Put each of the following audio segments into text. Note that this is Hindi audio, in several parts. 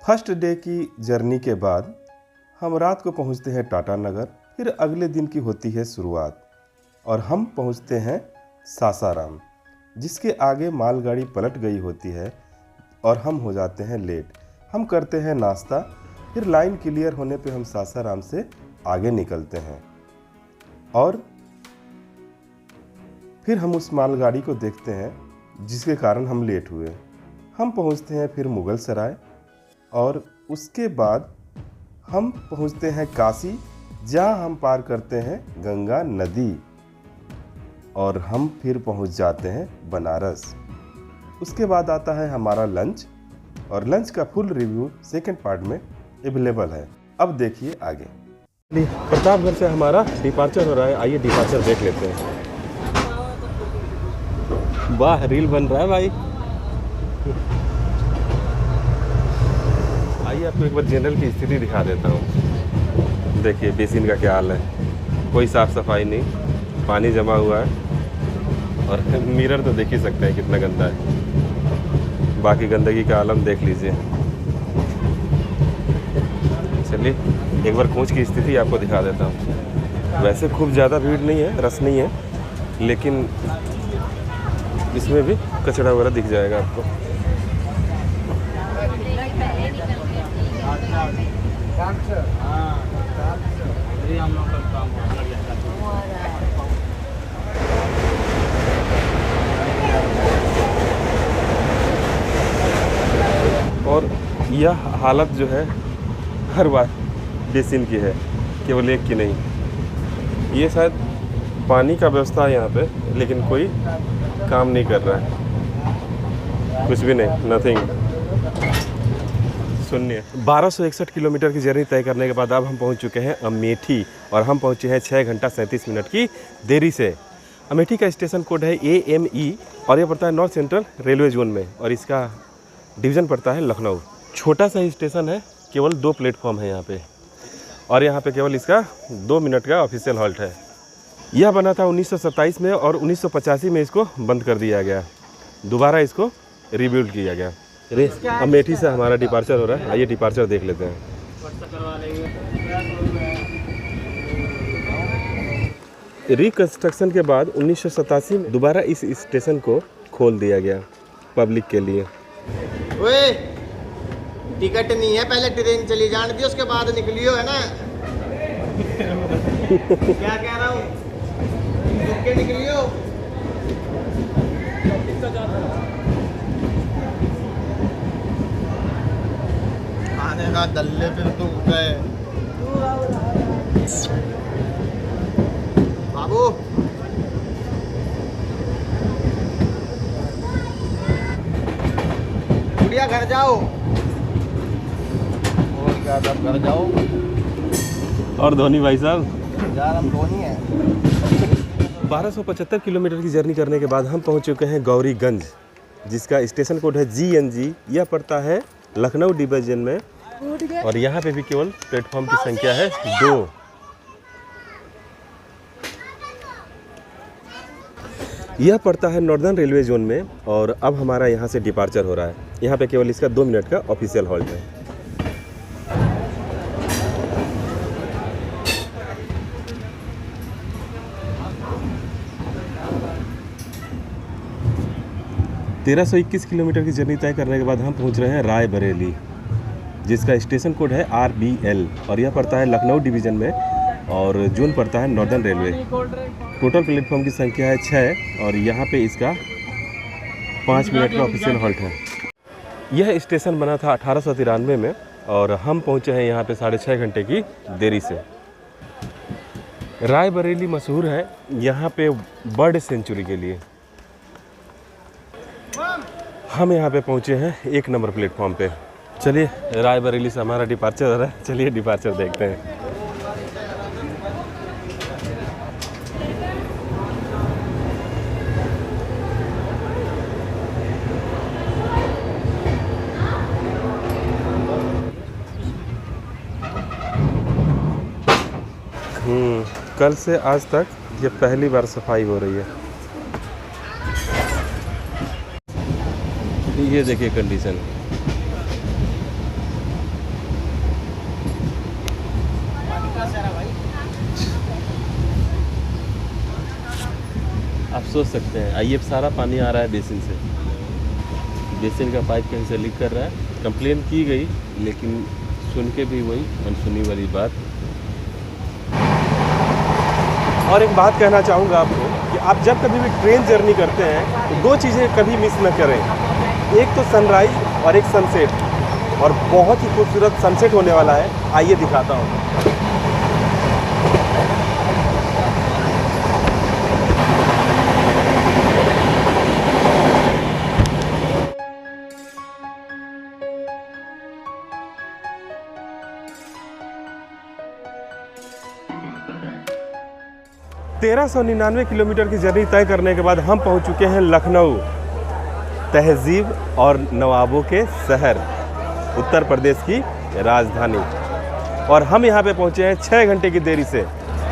फर्स्ट डे की जर्नी के बाद हम रात को पहुंचते हैं टाटा नगर। फिर अगले दिन की होती है शुरुआत और हम पहुंचते हैं सासाराम, जिसके आगे मालगाड़ी पलट गई होती है और हम हो जाते हैं लेट। हम करते हैं नाश्ता, फिर लाइन क्लियर होने पे हम सासाराम से आगे निकलते हैं और फिर हम उस मालगाड़ी को देखते हैं जिसके कारण हम लेट हुए। हम पहुंचते हैं फिर मुगल सराय और उसके बाद हम पहुंचते हैं काशी, जहां हम पार करते हैं गंगा नदी और हम फिर पहुंच जाते हैं बनारस। उसके बाद आता है हमारा लंच और लंच का फुल रिव्यू सेकंड पार्ट में अवेलेबल है। अब देखिए आगे। प्रतापगढ़ से हमारा डिपार्चर हो रहा है, आइए डिपार्चर देख लेते हैं। वाह, रील बन रहा है भाई। आइए आपको एक बार जनरल की स्थिति दिखा देता हूँ। देखिए बेसिन का क्या हाल है, कोई साफ़ सफाई नहीं, पानी जमा हुआ है और मिरर तो देख ही सकते हैं कितना गंदा है। बाकी गंदगी का आलम देख लीजिए। चलिए एक बार कोच की स्थिति आपको दिखा देता हूँ। वैसे खूब ज़्यादा भीड़ नहीं है, रश नहीं है, लेकिन इसमें भी कचरा वगैरह दिख जाएगा आपको। और यह हालत जो है हर बार बेसिन की है, केवल एक की नहीं। ये शायद पानी का व्यवस्था है यहाँ पे, लेकिन कोई काम नहीं कर रहा है, कुछ भी नहीं, नथिंग। सुनिए, 1261 किलोमीटर की जर्नी तय करने के बाद अब हम पहुँच चुके हैं अमेठी और हम पहुँचे हैं 6 घंटा 37 मिनट की देरी से। अमेठी का स्टेशन कोड है AME और ये पड़ता है नॉर्थ सेंट्रल रेलवे जोन में और इसका डिवीज़न पड़ता है लखनऊ। छोटा सा ही स्टेशन है, केवल 2 प्लेटफॉर्म है यहाँ पे और यहाँ पे केवल इसका 2 मिनट का ऑफिशियल हॉल्ट है। यह बना था 1927 में और 1985 में इसको बंद कर दिया गया, दोबारा इसको रिबिल्ड किया गया। अमेठी से हमारा डिपार्चर हो रहा है, आइए डिपार्चर देख लेते हैं। रिकंस्ट्रक्शन के बाद 1987 में दोबारा इस स्टेशन को खोल दिया गया पब्लिक के लिए। ओए, टिकट नहीं है, पहले ट्रेन चली जाने दी, उसके बाद निकलियो, है ना? क्या कह रहा हूँ, के निकलियो। आने का दल्ले फिर तो गए बाबू। गुड़िया घर जाओ और क्या, सब घर जाओ। और धोनी भाई साहब, यार हम धोनी है। 1275 किलोमीटर की जर्नी करने के बाद हम पहुंच चुके हैं गौरीगंज, जिसका स्टेशन कोड है GNG। यह पड़ता है लखनऊ डिवीजन में और यहाँ पे भी केवल प्लेटफॉर्म की संख्या है 2। यह पड़ता है नॉर्दर्न रेलवे जोन में और अब हमारा यहाँ से डिपार्चर हो रहा है। यहाँ पे केवल इसका 2 मिनट का ऑफिशियल हॉल्ट है। तेरह 121 किलोमीटर की जर्नी तय करने के बाद हम पहुंच रहे हैं रायबरेली, जिसका स्टेशन कोड है RBL और यह पड़ता है लखनऊ डिवीज़न में और जोन पड़ता है नॉर्दर्न रेलवे। टोटल प्लेटफॉर्म की संख्या है 6 और यहाँ पे इसका 5 मिनट का ऑफिशियल हॉल्ट है। यह स्टेशन बना था 1893 में और हम पहुँचे हैं यहाँ पे 6.5 घंटे की देरी से। रायबरेली मशहूर है यहाँ पे बर्ड सेंचुरी के लिए। हम यहाँ पे पहुँचे हैं 1 नंबर प्लेटफॉर्म पे। चलिए रायबरेली से हमारा डिपार्चर हो रहा है, चलिए डिपार्चर देखते हैं। कल से आज तक ये पहली बार सफाई हो रही है। ये देखिए कंडीशन। सोच सकते हैं, आइए सारा पानी आ रहा है बेसिन से, बेसिन का पाइप कहीं से लीक कर रहा है। कंप्लेन की गई लेकिन सुन के भी वही अनसुनी वाली बात। और एक बात कहना चाहूँगा आपको कि आप जब कभी भी ट्रेन जर्नी करते हैं तो दो चीज़ें कभी मिस न करें, एक तो सनराइज़ और एक सनसेट, और बहुत ही खूबसूरत सनसेट होने वाला है, आइए दिखाता हूँ। 1399 किलोमीटर की जर्नी तय करने के बाद हम पहुंच चुके हैं लखनऊ, तहजीब और नवाबों के शहर, उत्तर प्रदेश की राजधानी। और हम यहां पे पहुंचे हैं 6 घंटे की देरी से।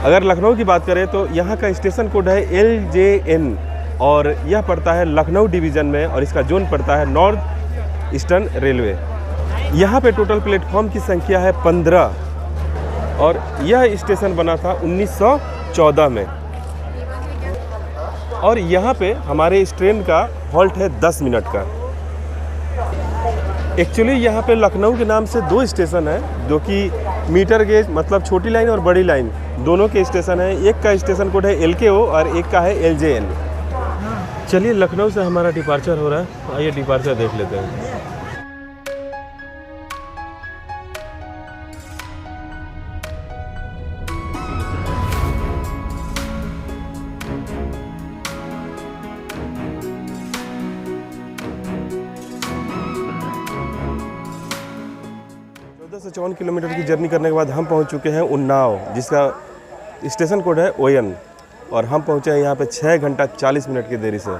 अगर लखनऊ की बात करें तो यहां का स्टेशन कोड है LJN और यह पड़ता है लखनऊ डिवीज़न में, और इसका जोन पड़ता है नॉर्थ ईस्टर्न रेलवे। यहाँ पे टोटल प्लेटफॉर्म की संख्या है 15 और यह स्टेशन बना था 1914 में। और यहाँ पे हमारे इस ट्रेन का हॉल्ट है 10 मिनट का। एक्चुअली यहाँ पे लखनऊ के नाम से 2 स्टेशन है, जो कि मीटर गेज मतलब छोटी लाइन और बड़ी लाइन दोनों के स्टेशन है। एक का स्टेशन कोड है LKO और एक का है LJN। चलिए लखनऊ से हमारा डिपार्चर हो रहा है, आइए डिपार्चर देख लेते हैं। से 54 किलोमीटर की जर्नी करने के बाद हम पहुंच चुके हैं उन्नाव, जिसका स्टेशन कोड है ON, और हम पहुंचे हैं यहाँ पे 6 घंटा 40 मिनट की देरी से।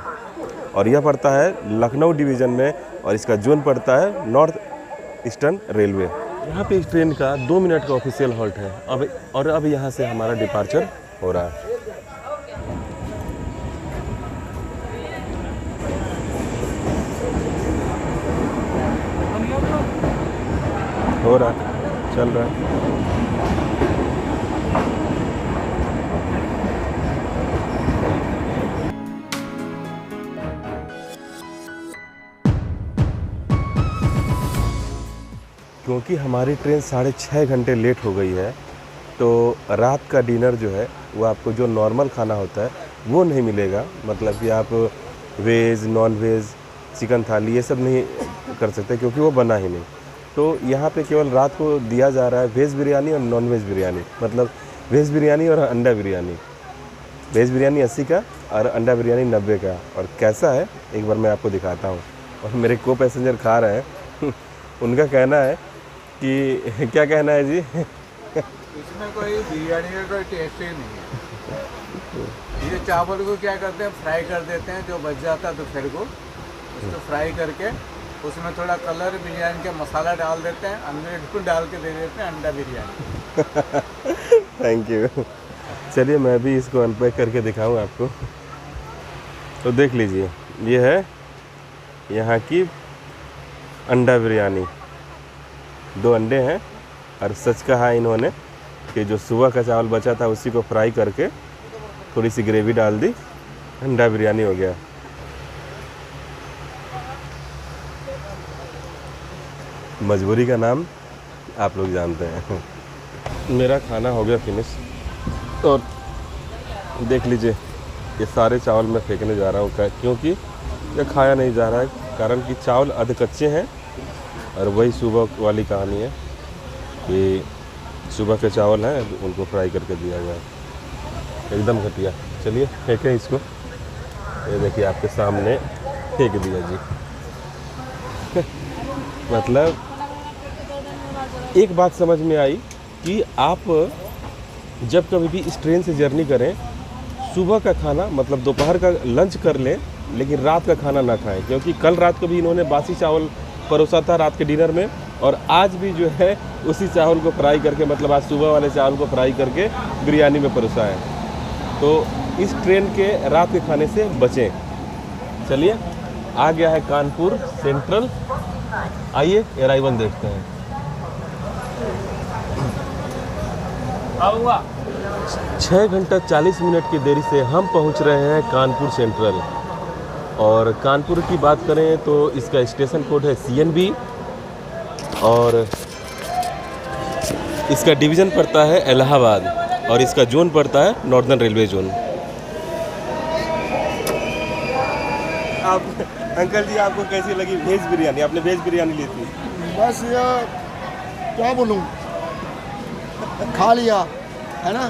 और यह पड़ता है लखनऊ डिवीज़न में और इसका जोन पड़ता है नॉर्थ ईस्टर्न रेलवे। यहाँ पे इस ट्रेन का 2 मिनट का ऑफिशियल हॉल्ट है। अब यहाँ से हमारा डिपार्चर हो रहा है। हो रहा है, चल रहा है। क्योंकि हमारी ट्रेन 6.5 घंटे लेट हो गई है, तो रात का डिनर जो है वो आपको जो नॉर्मल खाना होता है वो नहीं मिलेगा। मतलब कि आप वेज, नॉन वेज, चिकन थाली ये सब नहीं कर सकते क्योंकि वो बना ही नहीं। तो यहाँ पे केवल रात को दिया जा रहा है वेज बिरयानी और नॉन वेज बिरयानी। मतलब वेज बिरयानी और अंडा बिरयानी। वेज बिरयानी 80 का और अंडा बिरयानी 90 का। और कैसा है एक बार मैं आपको दिखाता हूँ। और मेरे को पैसेंजर खा रहे हैं उनका कहना है कि क्या कहना है जी इसमें कोई बिरयानी का कोई टेस्ट ही नहीं है। ये चावल को क्या करते हैं, फ्राई कर देते हैं, जो बच जाता है दोपहर को उसको फ्राई करके उसमें थोड़ा कलर बिरयानी का मसाला डाल देते हैं, अंडे डाल के दे देते हैं अंडा बिरयानी। Thank you. चलिए मैं भी इसको अनपैक करके दिखाऊं आपको। तो देख लीजिए, ये है यहाँ की अंडा बिरयानी। 2 अंडे हैं और सच कहा इन्होंने कि जो सुबह का चावल बचा था उसी को फ्राई करके थोड़ी सी ग्रेवी डाल दी, अंडा बिरयानी हो गया। मजबूरी का नाम आप लोग जानते हैं। मेरा खाना हो गया फिनिश और देख लीजिए ये सारे चावल मैं फेंकने जा रहा हूँ क्योंकि ये खाया नहीं जा रहा है, कारण कि चावल अध कच्चे हैं। और वही सुबह वाली कहानी है कि सुबह के चावल हैं उनको फ्राई करके दिया गया, एकदम घटिया। चलिए फेंकें इसको। ये देखिए आपके सामने फेंक दिया जी। मतलब एक बात समझ में आई कि आप जब कभी भी इस ट्रेन से जर्नी करें, सुबह का खाना मतलब दोपहर का लंच कर लें, लेकिन रात का खाना ना खाएं। क्योंकि कल रात को भी इन्होंने बासी चावल परोसा था रात के डिनर में, और आज भी जो है उसी चावल को फ्राई करके, मतलब आज सुबह वाले चावल को फ्राई करके बिरयानी में परोसा है। तो इस ट्रेन के रात के खाने से बचें। चलिए आ गया है कानपुर सेंट्रल, आइए अराइवल देखते हैं। 6 घंटा 40 मिनट की देरी से हम पहुंच रहे हैं कानपुर सेंट्रल। और कानपुर की बात करें तो इसका स्टेशन कोड है CNB और इसका डिवीज़न पड़ता है इलाहाबाद और इसका जोन पड़ता है नॉर्दर्न रेलवे जोन। आप अंकल जी, आपको कैसी लगी वेज बिरयानी? आपने वेज बिरयानी ली थी? बस ये क्या बोलूँ, खा लिया है ना,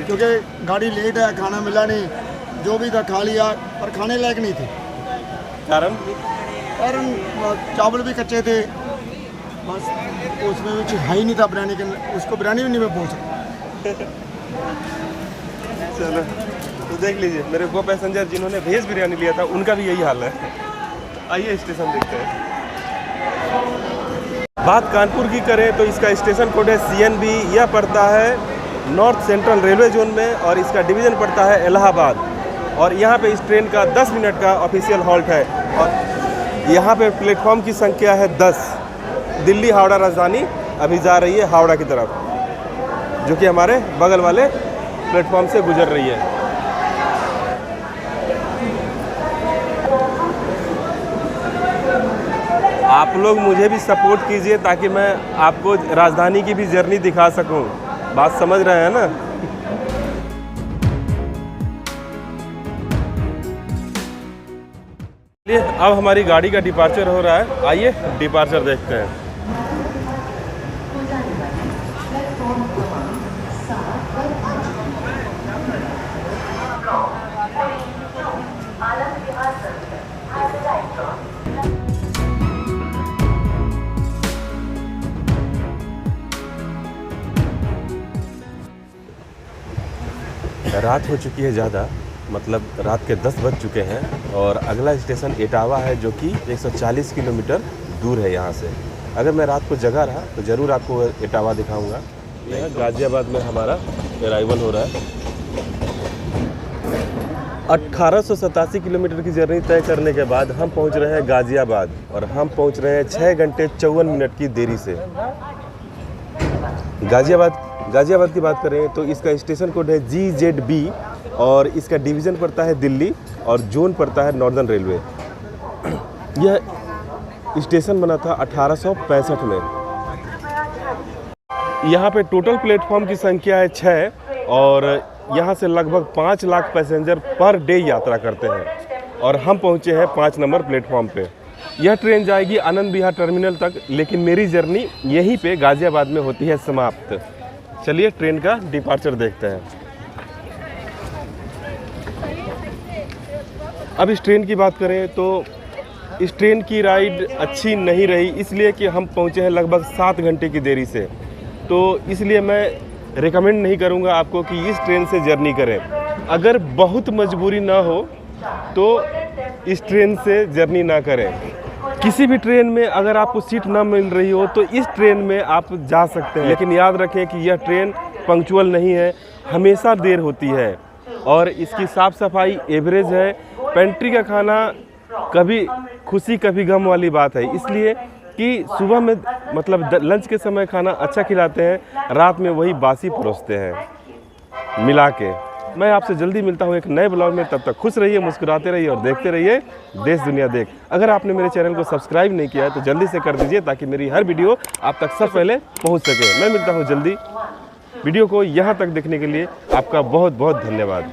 क्योंकि गाड़ी लेट है, खाना मिला नहीं, जो भी था खा लिया, पर खाने लायक नहीं थे। कारण चावल भी कच्चे थे, बस उसमें कुछ है ही नहीं था बिरयानी के, उसको बिरयानी भी नहीं मैं बोल सकता। चलो तो देख लीजिए, मेरे को पैसेंजर जिन्होंने वेज बिरयानी लिया था उनका भी यही हाल है। आइए स्टेशन देखते हैं। बात कानपुर की करें तो इसका स्टेशन कोड है CNB। यह पड़ता है नॉर्थ सेंट्रल रेलवे जोन में और इसका डिवीज़न पड़ता है इलाहाबाद। और यहाँ पे इस ट्रेन का 10 मिनट का ऑफिशियल हॉल्ट है और यहाँ पे प्लेटफॉर्म की संख्या है 10। दिल्ली हावड़ा राजधानी अभी जा रही है हावड़ा की तरफ, जो कि हमारे बगल वाले प्लेटफॉर्म से गुजर रही है। आप लोग मुझे भी सपोर्ट कीजिए ताकि मैं आपको राजधानी की भी जर्नी दिखा सकूं। बात समझ रहे हैं ना? अब हमारी गाड़ी का डिपार्चर हो रहा है, आइए डिपार्चर देखते हैं। रात हो चुकी है ज़्यादा, मतलब रात के 10 बज चुके हैं और अगला स्टेशन इटावा है, जो कि 140 किलोमीटर दूर है यहाँ से। अगर मैं रात को जगा रहा तो ज़रूर आपको इटावा दिखाऊंगा। यहाँ गाज़ियाबाद में हमारा अराइवल हो रहा है। 1887 किलोमीटर की जर्नी तय करने के बाद हम पहुँच रहे हैं गाज़ियाबाद और हम पहुँच रहे हैं 6 घंटे 54 मिनट की देरी से। गाज़ियाबाद की बात करें तो इसका स्टेशन कोड है GZB और इसका डिवीज़न पड़ता है दिल्ली और जोन पड़ता है नॉर्दर्न रेलवे। यह स्टेशन बना था 1865 में। यहाँ पे टोटल प्लेटफॉर्म की संख्या है 6 और यहाँ से लगभग 5 लाख पैसेंजर पर डे यात्रा करते हैं और हम पहुँचे हैं 5 नंबर प्लेटफॉर्म पे। यह ट्रेन जाएगी आनंद विहार टर्मिनल तक, लेकिन मेरी जर्नी यहीं पे गाज़ियाबाद में होती है समाप्त। चलिए ट्रेन का डिपार्चर देखते हैं। अब इस ट्रेन की बात करें तो इस ट्रेन की राइड अच्छी नहीं रही, इसलिए कि हम पहुंचे हैं लगभग 7 घंटे की देरी से। तो इसलिए मैं रेकमेंड नहीं करूंगा आपको कि इस ट्रेन से जर्नी करें। अगर बहुत मजबूरी ना हो तो इस ट्रेन से जर्नी ना करें। किसी भी ट्रेन में अगर आपको सीट ना मिल रही हो तो इस ट्रेन में आप जा सकते हैं, लेकिन याद रखें कि यह ट्रेन पंक्चुअल नहीं है, हमेशा देर होती है और इसकी साफ़ सफाई एवरेज है। पेंट्री का खाना कभी खुशी कभी गम वाली बात है, इसलिए कि सुबह में मतलब लंच के समय खाना अच्छा खिलाते हैं, रात में वही बासी परोसते हैं मिला के। मैं आपसे जल्दी मिलता हूँ एक नए ब्लॉग में, तब तक खुश रहिए, मुस्कुराते रहिए और देखते रहिए देश दुनिया देख। अगर आपने मेरे चैनल को सब्सक्राइब नहीं किया है तो जल्दी से कर दीजिए ताकि मेरी हर वीडियो आप तक सबसे पहले पहुँच सके। मैं मिलता हूँ जल्दी। वीडियो को यहाँ तक देखने के लिए आपका बहुत बहुत धन्यवाद।